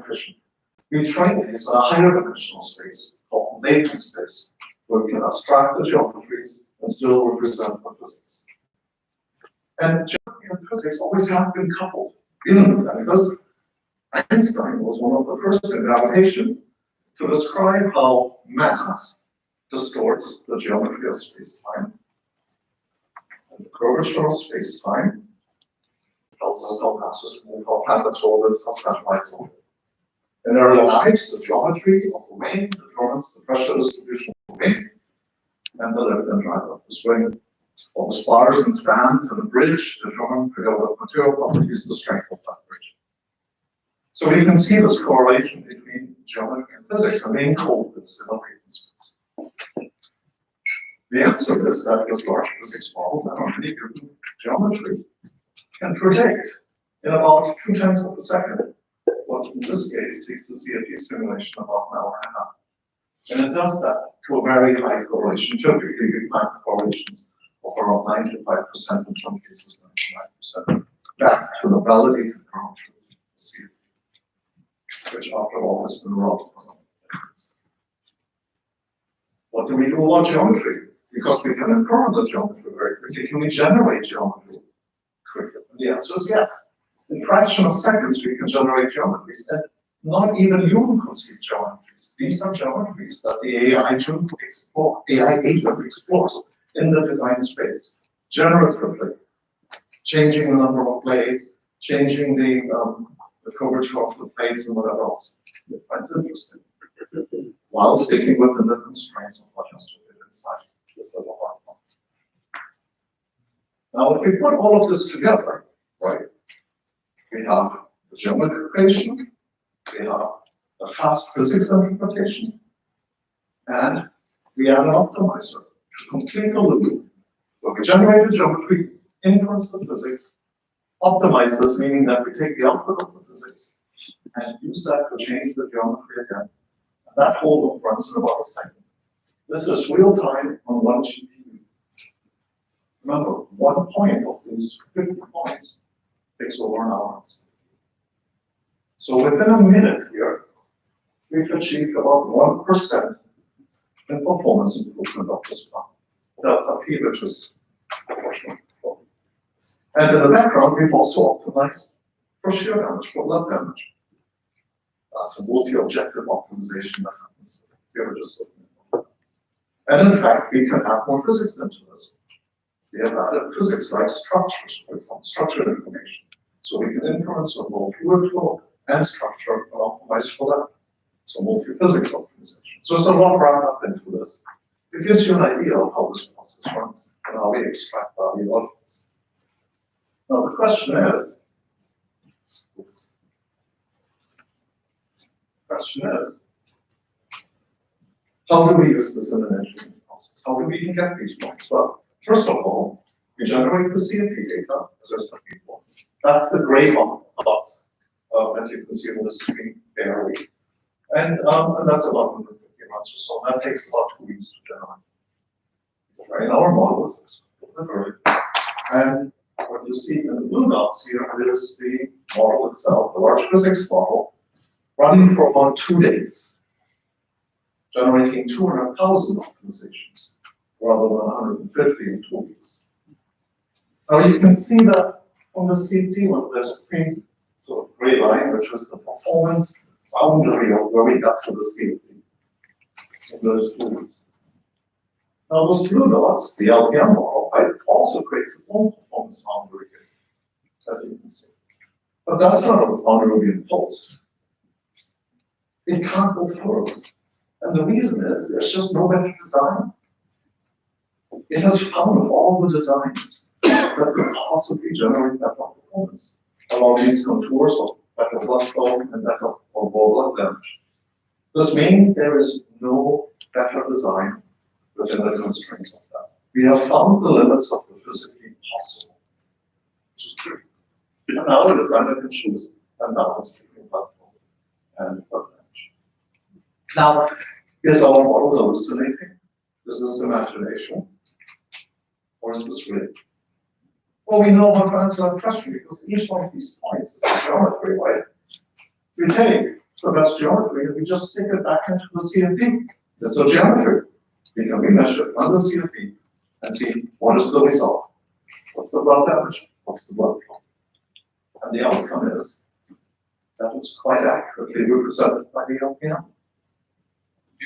efficient. We train these in a higher dimensional space called latent space, where we can abstract the geometries and still represent the physics. And geometry and physics always have been coupled. Because Einstein was one of the first in gravitation to describe how mass distorts the geometry of space-time. And the curvature of space-time tells us how masses move, how planets orbit, how satellites orbit. In our lives, the geometry of the wing determines the pressure distribution of the wing and the left and right of the swing. All the spars and spans in the bridge determine the material properties, the strength of that bridge. So we can see this correlation between geometry and physics, and they encode this in a latent space. The answer is that this large physics model, that on any given geometry, can predict in about 0.2 of a second what in this case takes the CFD simulation about an hour and a half. And it does that to a very high correlation. Typically, we find correlations of around 95%, in some cases 99%, back to the validated ground truth of CFD, which after all has been around for long. What do we do about geometry? Because we can infer the geometry very quickly. Can we generate geometry quickly? And the answer is yes. In a fraction of seconds, we can generate geometries that not even human conceived geometries. These are geometries that the AI agent explores in the design space, generatively, changing the number of blades, changing the curvature of the plates and whatever else it finds interesting, while sticking within the constraints of what has to fit inside the set of our. Now, if we put all of this together, right, we have the geometry equation, we have a fast physics interpretation, and we add an optimizer to complete the loop where we generate the geometry, inference the physics, optimize this, meaning that we take the output of the physics and use that to change the geometry again. And that whole loop runs in about a second. This is real time on one GPU. Remember, 1 point of these 50 points takes over an hour. So within a minute here, we've achieved about 1% in performance improvement of this plan. Delta P, which is proportional. And in the background, we've also optimized for shear damage, for blood damage. That's a multi-objective optimization that happens. We were just looking at that. And in fact, we can add more physics into this. We have added physics like structures, for example, structure information. So we can inference on both fluid flow and structure and optimize for that. So multi-physics optimization. So it's a lot wrapped up into this. It gives you an idea of how this process runs and how we extract value out of this. Now the question is, how do we use this in an engineering process? How do we even get these points? Well, first of all, we generate the CFD data, as I said before. That's the gray dots that you can see on the screen barely. And that's about 150 months or so. That takes about 2 weeks to generate. Right? Our model is delivered. And what you see in the blue dots here is the model itself, the large physics model, running for about 2 days, generating 200,000 optimizations rather than 150 in 2 weeks. Now you can see that on the CFD one, there's a green sort of gray line, which was the performance boundary of where we got to the CFD in those 2 weeks. Now those blue dots, the LPM model, also creates its own performance boundary here, as you can see. But that's not a boundary we impose. It can't go further. And the reason is there's just no better design. It has found all the designs that could possibly generate that performance along these contours of better blood flow and better or more blood damage. This means there is no better design within the constraints of that. We have found the limits of the physically possible, which is true. And now the designer can choose and balance between blood flow and blood damage. Now, is our model hallucinating? Is this imagination? Or is this real? Well, we know how to answer that question because each one of these points is a geometry, right? We take So that's geometry, and we just stick it back into the CFD. It's a geometry. We can be measured on the CFD and see what is the result. What's the blood damage? What's the blood flow? And the outcome is that it's quite accurately represented by the LPM.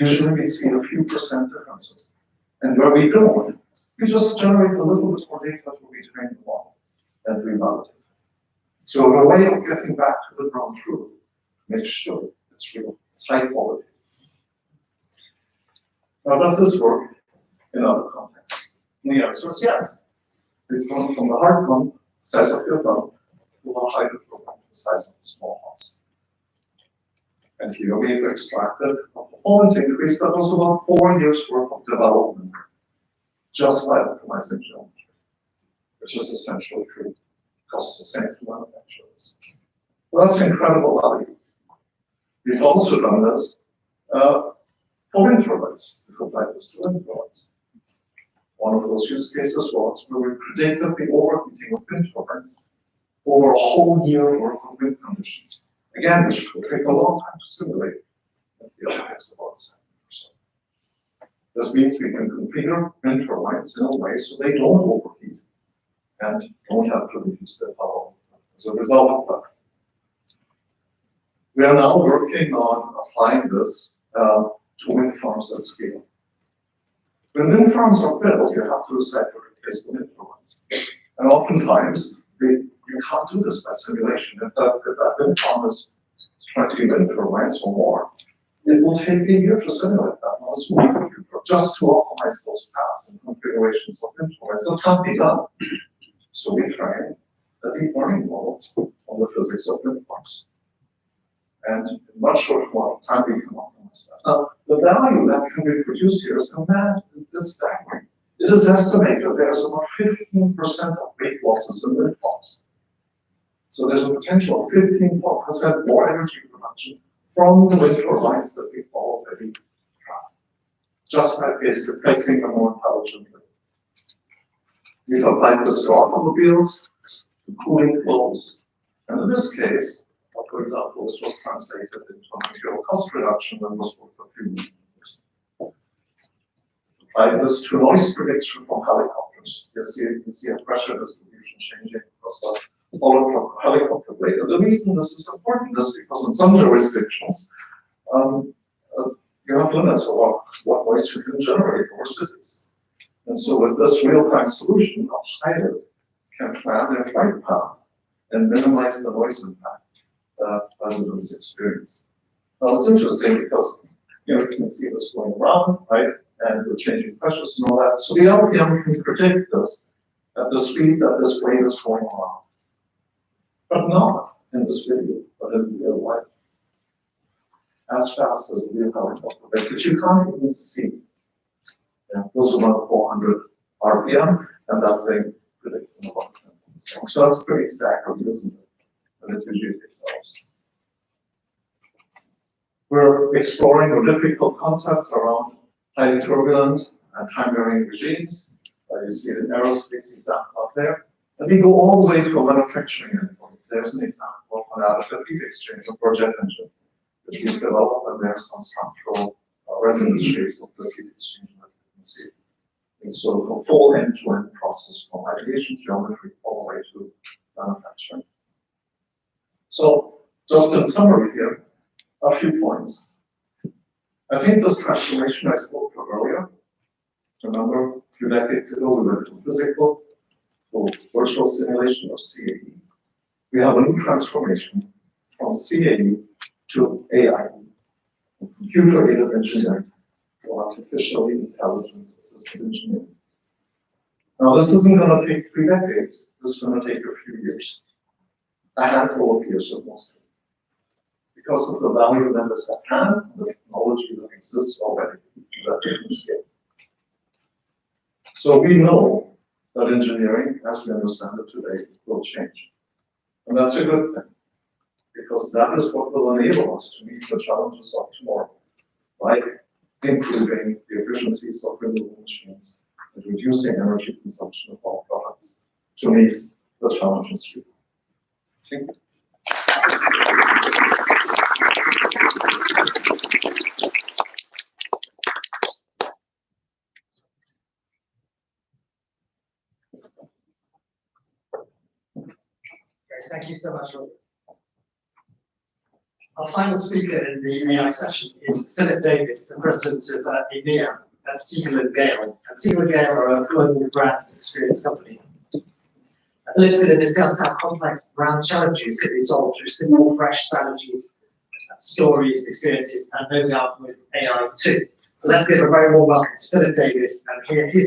Usually we see a few percent differences. And where we don't, we just generate a little bit more data to retrain the model and revalidate. So a way of getting back to the ground truth, make sure it's real, it's high quality. Now, does this work in other contexts? And the answer is yes. We've gone from the hard thumb, size of your thumb, to the hybrid program, the size of the small house. And here we've extracted a performance increase that was about 4 years worth of development, just by optimizing geometry, which is essentially free. Costs the same to manufacturers. Well, that's incredible value. We've also done this for wind turbines. We've applied this to wind turbines. One of those use cases was where we predicted the overheating of wind turbines over a whole year worth of wind conditions. Again, which could take a long time to simulate. And the other is about 7%. This means we can configure wind turbines in a way so they don't overheat and don't have to reduce their power as a result of that. We are now working on applying this to wind farms at scale. When wind farms are built, you have to decide to replace the wind turbines. And oftentimes, you can't do this by simulation. If that wind farm is 20 wind turbines or more, it will take a year to simulate that on a small computer just to optimize those paths and configurations of wind turbines. That can't be done. So we train a deep learning model on the physics of wind farms. And in a much shorter amount of time, we can optimize that. Now, the value that can be produced here is staggering. It is estimated there's about 15% of weight losses in wind farms. So there's a potential of 15% more energy production from the wind turbines that we've already tracked, just by replacing a more intelligent grid. We've applied this to automobiles, to cooling flows, and in this case, for example, this was translated into a material cost reduction that was worth a few years. Applied this to noise prediction from helicopters. You can see a pressure distribution changing across the whole helicopter blade. And the reason this is important is because in some jurisdictions, you have limits of what noise you can generate over cities. And so with this real-time solution, a pilot can plan their flight path and minimize the noise impact residents experience. Now it's interesting because you can see this going around, right? And we're changing pressures and all that. So the LPM can predict this at the speed that this blade is going around. But not in this video, but in real life. As fast as a real helicopter blade, which you can't even see. Yeah, goes about 400 RPM, and that thing predicts in about 10%. So that's pretty staggering, isn't it? And it usually itself. We're exploring the difficult concepts around highly turbulent and time-varying regimes. You see the aerospace example up there. And we go all the way to a manufacturing endpoint. There's an example of an additive heat exchanger for jet engine, which we've developed, and there's some structural resonance shapes of this heat exchanger that you can see. It's sort of a full end-to-end process from aggregation geometry all the way to manufacturing. So, just in summary here, a few points. I think this transformation I spoke of earlier, remember a few decades ago we went from physical to virtual simulation of CAE. We have a new transformation from CAE to AI, from computer-aided engineering to artificially intelligence-assisted engineering. Now this isn't going to take 3 decades, this is going to take a few years. A handful of years at most. Because of the value that is at hand, the technology that exists already at different scale. So we know that engineering, as we understand it today, will change. And that's a good thing, because that is what will enable us to meet the challenges of tomorrow, like improving the efficiencies of renewable machines and reducing energy consumption of our products to meet the challenges. Thank you. Thank you so much, Rob. Our final speaker in the AI session is Philip Davis, the president of EMEA at Siegel and Gale. And Siegel and Gale are a global brand experience company. Philip's going to discuss how complex brand challenges can be solved through simple, fresh strategies, stories, experiences, and no doubt with AI too. So let's give a very warm welcome to Philip Davis and hear his